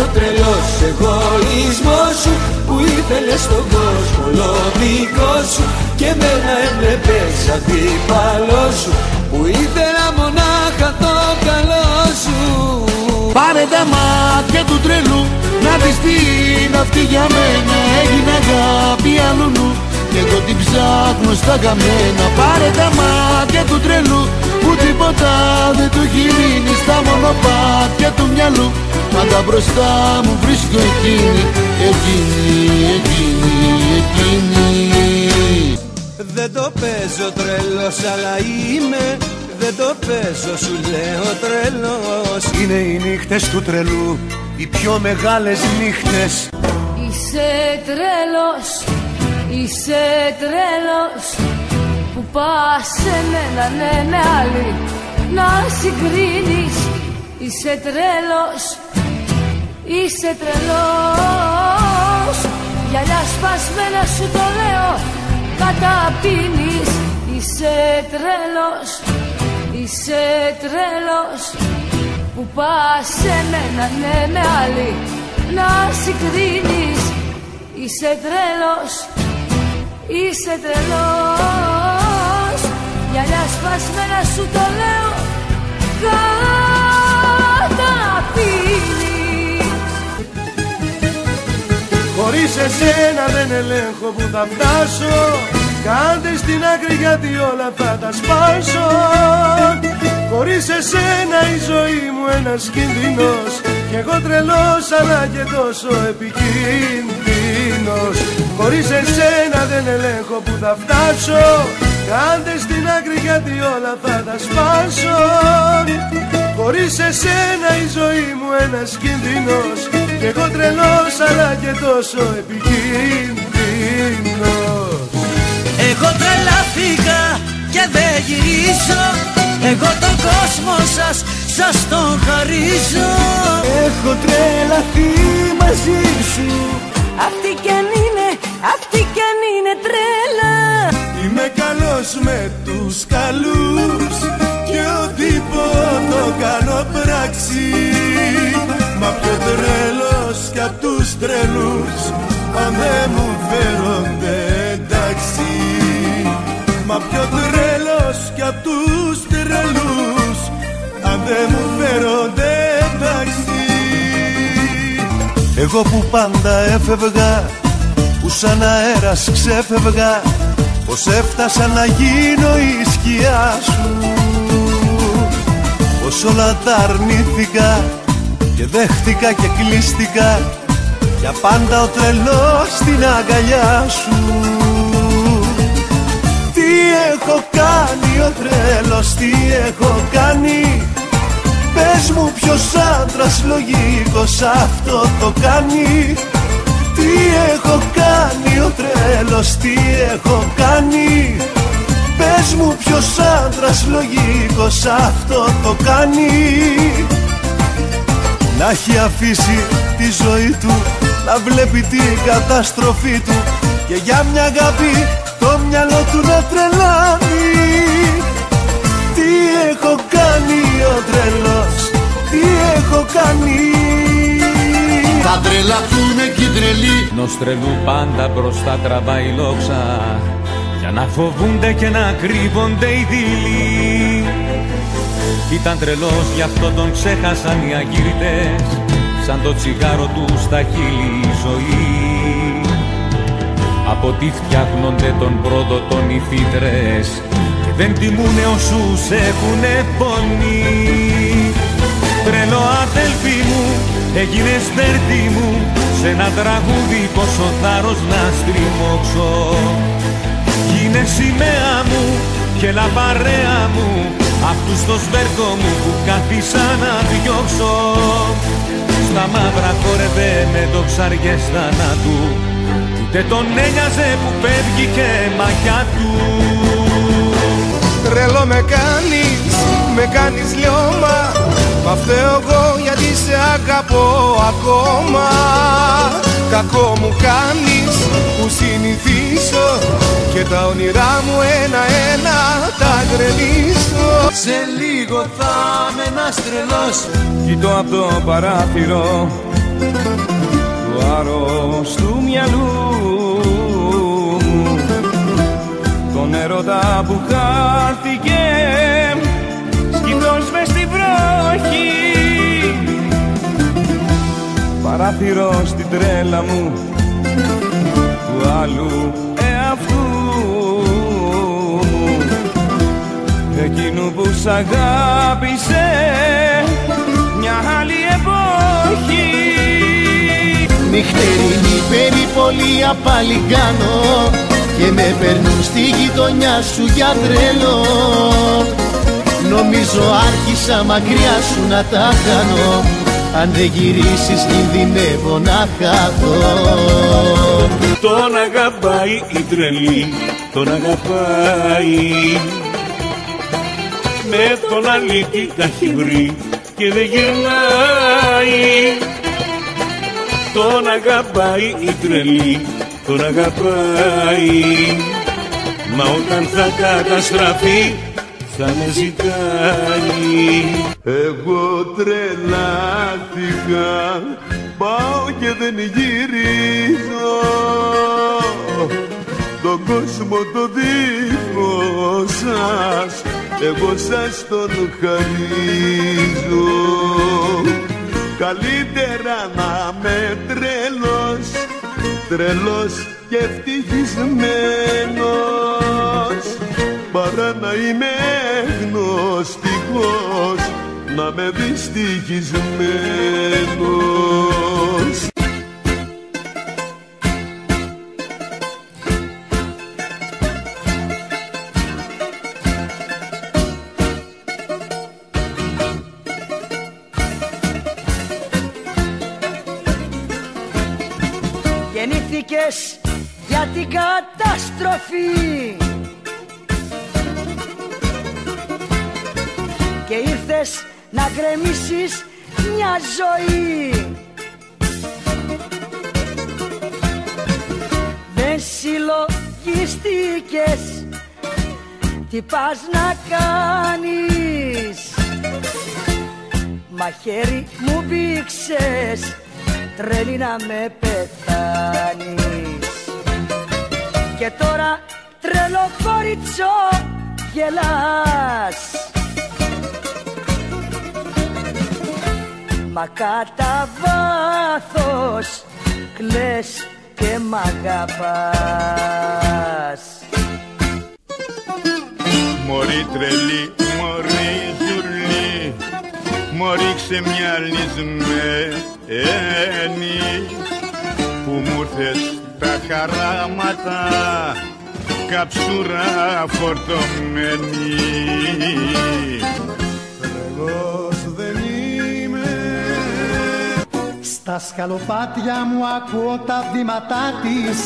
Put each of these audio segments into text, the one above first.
ο τρελός εγωισμός σου που ήθελες στον κόσμο όλο δικό σου και εμένα έβλεπες αντίπαλό σου που ήθελα μονάχα το καλό σου. Πάρε τα μάτια του τρελού να δεις τι είναι αυτή για μένα. Έγινε αγάπη αλλού και εγώ την ψάχνω στα καμένα. Πάρε τα μάτια του τρελού που τίποτα δεν του έχει μείνει στα μονοπάτια του μυαλού. Πάντα μπροστά μου βρίσκω εκείνη, εκείνη. Δεν το παίζω τρελός αλλά είμαι, δεν το παίζω σου λέω τρελός. Είναι οι νύχτες του τρελού, οι πιο μεγάλες νύχτες. Είσαι τρελός, είσαι τρελός που πας σε μένα ναι με άλλη να συγκρίνεις. Είσαι τρελός, είσαι τρελός, γυαλιά σπασμένα σου το λέω καταπίνεις. Είσαι τρελός, είσαι τρελός που πας σε μένα ναι με άλλη να συγκρίνεις. Είσαι τρελός, είσαι τρελός, γυαλιά σπασμένα σου το λέω καταπίνεις. Χωρίς εσένα δεν ελέγχω που θα φτάσω. Κάντε στην άκρη γιατί όλα θα τα σπάσω. Χωρίς εσένα η ζωή μου ένας κίνδυνος κι εγώ τρελός αλλά και τόσο επικίνδυνος. Χωρίς εσένα δεν ελέγχω που θα φτάσω. Κάντε στην άκρη γιατί όλα θα τα σπάσω. Χωρίς εσένα η ζωή μου ένας κίνδυνος κι εγώ τρελός αλλά και τόσο επικίνδυνος. Εγώ τρελάθηκα και δεν γυρίζω, εγώ τον κόσμο σας τον χαρίζω. Έχω τρελαθεί μαζί σου, Αυτή κι αν είναι τρέλα. είμαι καλός με τους καλούς και ό,τι πω το κάνω πράξη. Μα πιο τρελός κι απ' τους τρελούς αν δεν μου φέρονται εντάξει. Μα πιο τρελός κι απ' τους τρελούς αν δεν μου φέρονται εντάξει. Εγώ που πάντα έφευγα, που σαν αέρας ξέφευγα, πως έφτασα να γίνω η σκιά σου. Πως όλα τα αρνήθηκα και δέχτηκα και κλείστηκα για πάντα ο τρελός στην αγκαλιά σου. Τι έχω κάνει ο τρελός, τι έχω κάνει. Πες μου ποιος άντρας λογικός αυτό το κάνει. Τι έχω κάνει ο τρελός, τι έχω κάνει. Πες μου ποιος άντρας λογικός αυτό το κάνει. Να έχει αφήσει τη ζωή του να βλέπει την καταστροφή του και για μια αγάπη το μυαλό του να τρελάνει. Τι έχω κάνει ο τρελός, τι έχω κάνει. Θα τρελαθούνε κι οι τρελοί. Ενός τρελού πάντα μπροστά τραβάει λόξα για να φοβούνται και να κρύβονται οι δειλοί. Ήταν τρελός γι' αυτό τον ξέχασαν οι αγγύρτες, σαν το τσιγάρο του στα χείλη η ζωή. Από τι φτιάχνονται τον πρώτο τον οι φύτρες και δεν τιμούνε όσους έχουνε πονεί. Τρελό αδέλφη μου, έγινες δέρτη μου, σ' ένα τραγούδι πόσο θάρρος να στριμώξω. Γίνε σημαία μου και έλα παρέα μου, αυτούς το σβέρκο μου που κάθισα να διώξω. Στα μαύρα χόρευε με το ψαριές θανάτου, ούτε τον ένοιαζε που φεύγει και μαγιά του. Τρελό με κάνεις λιώμα, μα φταίω εγώ γιατί σε αγαπώ ακόμα. Κακό μου κάνεις που συνηθίσω και τα όνειρά μου ένα-ένα τα γκρεμίσω. Σε λίγο θα είμαι ένας τρελός, κοιτώ απ' το παράθυρο βάρος του μυαλού μου, τον έρωτα που χάθηκε σκητός μες στην βροχή, παράθυρο στην τρέλα μου του άλλου εαυτού μου, εκείνου που σ' αγάπησε μια άλλη εποχή. Νυχτερινή περιπολία πάλι κάνω και με περνούν στη γειτονιά σου για τρελό. Νομίζω άρχισα μακριά σου να τα κάνω, αν δεν γυρίσεις κινδυνεύω να χαθώ. Τον αγαπάει η τρελή, τον αγαπάει, με τον αλήτη τα έχει βρει και δεν γυρνάει. Τον αγαπάει η τρελή, τον αγαπάει, μα όταν θα καταστραφεί θα με ζητάει. Εγώ τρελάθηκα, πάω και δεν γυρίζω, τον κόσμο το δίχω σας, εγώ σας τον χαρίζω. Καλύτερα να είμαι τρελός, τρελός και ευτυχισμένος, παρά να είμαι γνωστικός, να είμαι δυστυχισμένος. Γεννήθηκες για την καταστροφή και ήρθες να γκρεμίσεις μια ζωή. Δεν συλλογιστήκες τι πας να κάνεις, μαχαίρι μου μπήξες τρέλη να με πεθάνεις. Και τώρα τρελό κοριτσό γελάς, μα κατά βάθος κλαις και μ' αγαπάς. Μωρή τρελή, μωρή ζουρλή, μωρή ξεμυαλισμένη, που μου ήρθες τα χαράματα καψούρα φορτωμένη. Τρελός δεν είμαι, στα σκαλοπάτια μου ακούω τα βήματά της,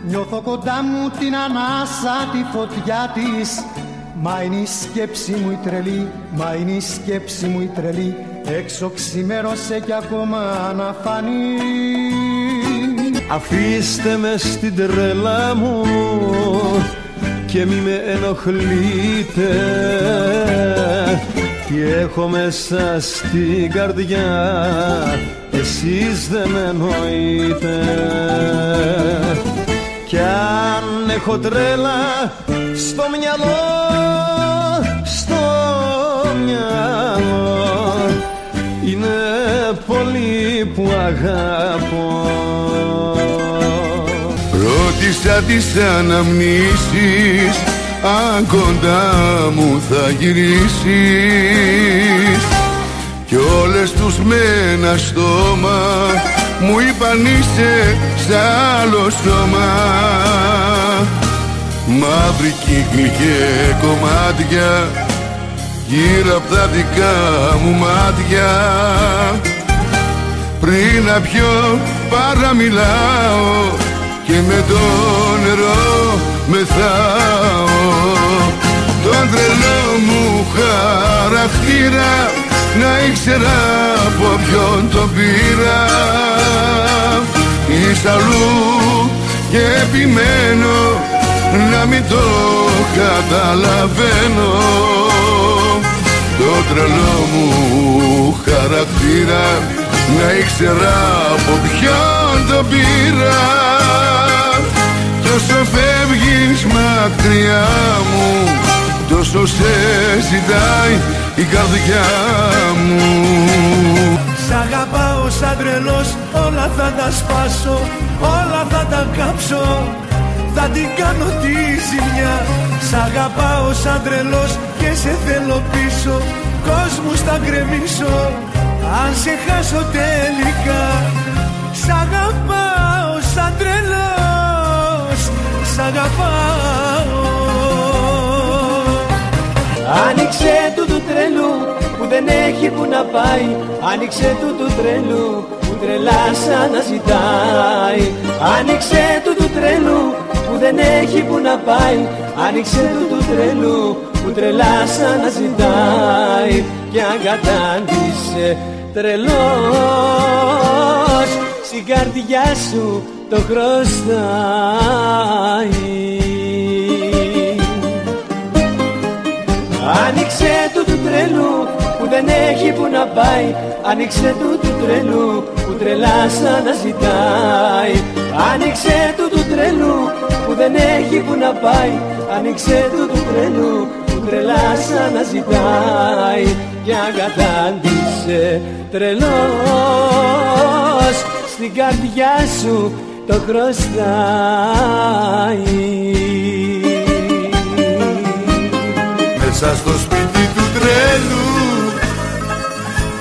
νιώθω κοντά μου την ανάσα τη φωτιά της. Μα είναι η σκέψη μου η τρελή, μα είναι η σκέψη μου η τρελή, έξω ξημέρωσε κι ακόμα να φανεί. Αφήστε με στην τρέλα μου και μη με ενοχλείτε, τι έχω μέσα στην καρδιά εσείς δεν εννοείτε. Κι αν έχω τρέλα στο μυαλό, στο μυαλό, είναι πολύ που αγαπώ. Ρώτησα τις αναμνήσεις, αν κοντά μου θα γυρίσεις, κι όλες τους με ένα στόμα μου είπαν είσαι σ' άλλο σώμα. Μαύρη κύκλη και κομμάτια γύρω απ' τα δικά μου μάτια, πριν να πιω παραμιλάω και με το νερό μεθάω. Τον τρελό μου χαρακτήρα να ήξερα από ποιον τον πήρα. Εις αλλού και επιμένω να μην το καταλαβαίνω. Το τρελό μου χαρακτήρα να ήξερα από ποιον το πήρα. Κι όσο φεύγεις μακριά μου, τόσο σε ζητάει η καρδιά μου. Σ' αγαπάω σαν τρελός, όλα θα τα σπάσω, όλα θα τα κάψω, θα την κάνω τη ζημιά. Σ' αγαπάω σαν τρελός και σε θέλω πίσω, κόσμους θα γκρεμίσω αν σε χάσω τελικά. Σ' αγαπάω σαν τρελός, σ' αγαπάω. Άνοιξε του τρελού που δεν έχει που να πάει, άνοιξε του τρελού που τρελά σαν να ζητάει. Άνοιξε του τρελού που δεν έχει που να πάει, άνοιξε του τρελού που τρελά σαν να ζητάει. Κι αν κατάντησε τρελός, στην καρδιά σου το χρωστάει. Άνοιξε του τρελού που δεν έχει που να πάει, άνοιξε του τρελού που τρελά σαν να ζητάει. Άνοιξε του τρελού που δεν έχει που να πάει, άνοιξε του τρελού που τρελά σαν να ζητάει. Κι αν κατάντησε τρελός, στην καρδιά σου το χρωστάει. Μέσα στο σπίτι του τρέλου,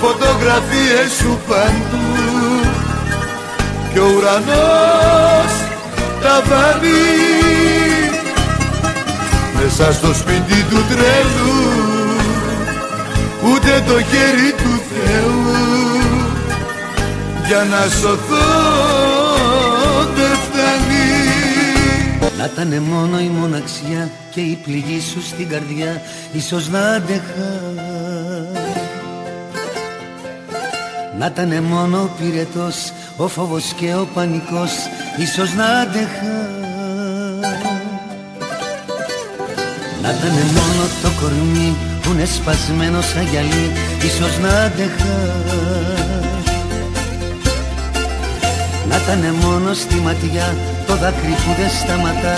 φωτογραφίες σου παντού, κι ο ουρανός ταβάνι. Μέσα στο σπίτι του τρέλου, ούτε το χέρι του Θεού για να σωθώ δεν φτάνει. Να ήτανε μόνο η μοναξιά και η πληγή σου στην καρδιά, ίσως να άντεχα. Να ήτανε μόνο ο πυρετός, ο φόβος και ο πανικός, ίσως να άντεχα. Να ήτανε μόνο το κορμί που είναι σπασμένο σαν γυαλί, ίσως να άντεχα. Να ήτανε μόνο στη ματιά το δάκρυ που δεν σταματά,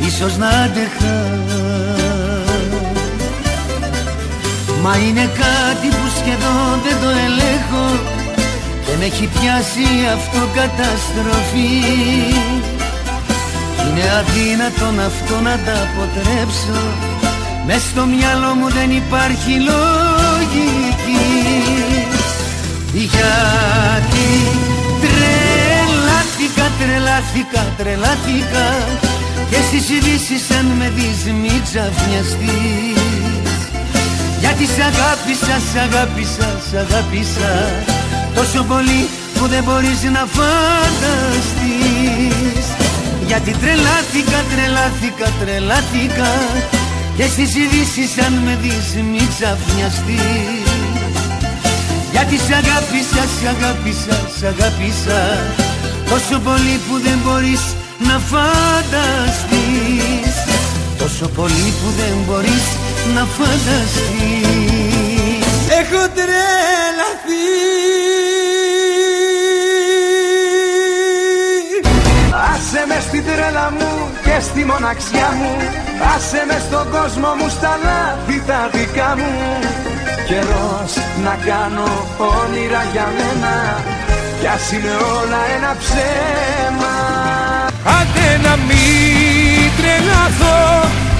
ίσως να άντεχα. Μα είναι κάτι που σχεδόν δεν το ελέγχω και με έχει πιάσει αυτοκαταστροφή. Είναι αδύνατον αυτό να τα αποτρέψω, μες στο μυαλό μου δεν υπάρχει λογική. Γιατί τρελάθηκα και στις ειδήσεις αν με δεις μη ξαφνιαστείς. Γιατί σ' αγάπησα τόσο πολύ που δεν μπορείς να φανταστείς. Γιατί τρελάθηκα και στις ειδήσεις αν με δεις μη ξαφνιαστείς. Γιατί σ' αγάπησα τόσο πολύ που δεν μπορείς να φανταστείς. Τόσο πολύ που δεν μπορείς να φανταστείς. Έχω τρελαθεί. Άσε με στην τρέλα μου και στη μοναξιά μου, άσε με στον κόσμο μου στα λάθη τα δικά μου. Καιρός να κάνω όνειρα για μένα, κι ας είναι όλα ένα ψέμα. Άντε να μην τρελαθώ,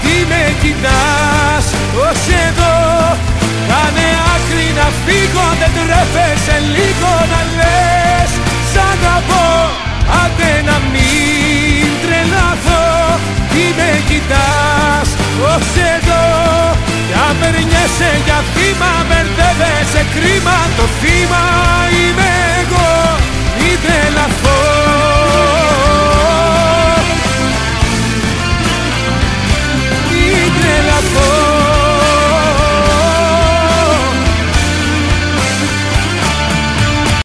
τι με κοιτάς ως εδώ. Κάνε άκρη να φύγω, δεν τρέφεσαι λίγο να λες σ' αγαπώ. Άντε να μην τρελαθώ, τι με κοιτάς ως εδώ. Κι αν περνιέσαι για θύμα, μπερδεύεσαι κρίμα το θύμα.